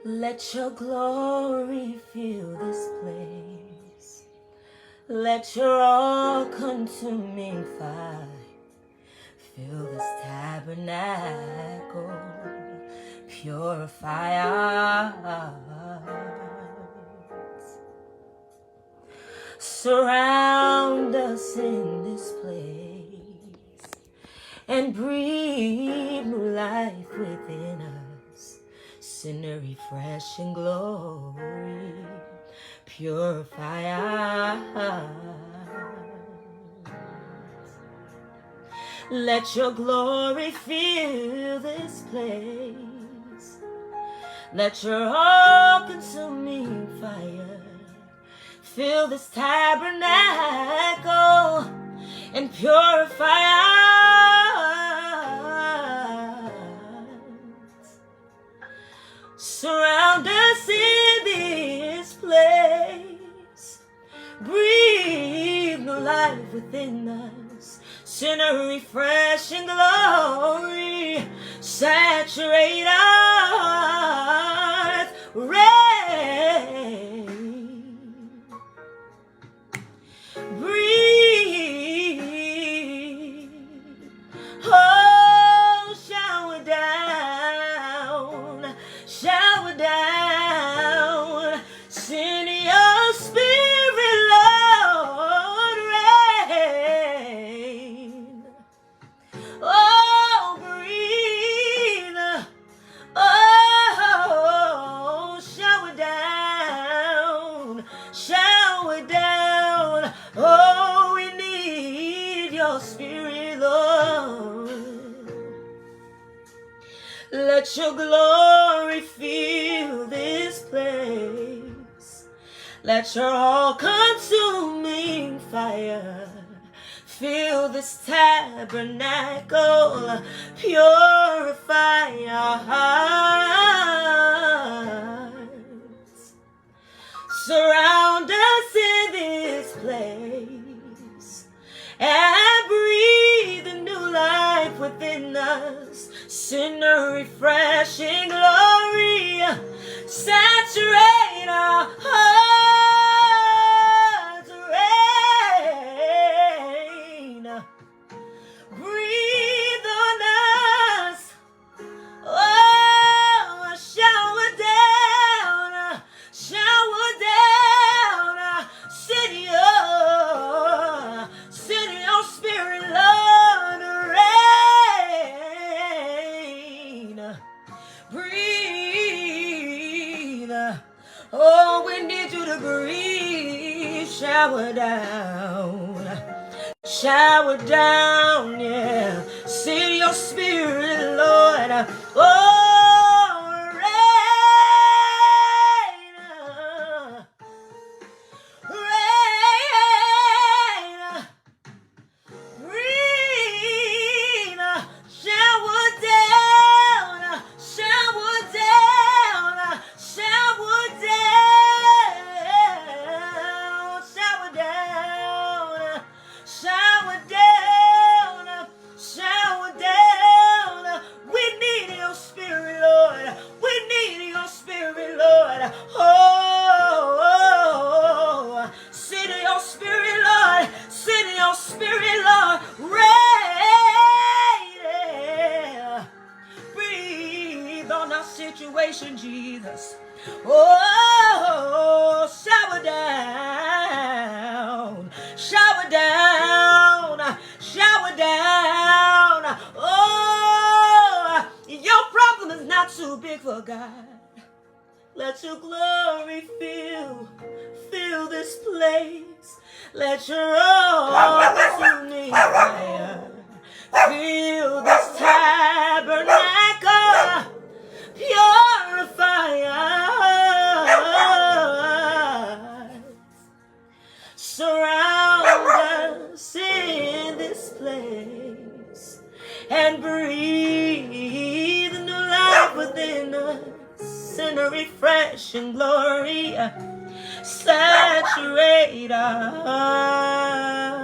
Let your glory fill this place. Let your all-consuming fire fill this tabernacle. Purify our hearts. Surround us in this place and breathe new life within us. Send a refreshing glory. Purify our hearts. Let your glory fill this place. Let your all-consuming fire fill this tabernacle and purify us. Surround us in this place. Breathe new life within us. Send a refreshing glory. Saturate us. Rain. Breathe. Oh, shower down. Shower down. Send your spirit, Lord. Rain. Oh, breathe. Oh, shower down. Shower down. Oh, we need your spirit, Lord. Let your glory fill this place. Let your all-consuming fire fill this tabernacle. Purify our hearts. Surround us in this place and breathe a new life within us. Send a refreshing glory. Saturate our hearts. Rain. Breathe on us. Oh, shower down. Shower down. Send your spirit, Lord. Rain. Breathe. Oh, we need you to breathe. Shower down. Shower down, yeah. Send your spirit, Lord. Oh, rain. Rain. Breathe. Shower down. Shower down. Shower down. Shower down. Shower down. Shower down. We need your spirit, Lord. We need your spirit, Lord. Oh, send your spirit, Lord. Send your spirit, Lord. Rain. Breathe on our situation, Jesus. Oh, shower down. Shower down. Shower down. Oh, your problem is not too big for God. Let your glory fill this place. Let your all-consuming fire fill this tabernacle. Purify us. Surround us in this place and breathe new life within us. Send a refreshing glory. Saturate us.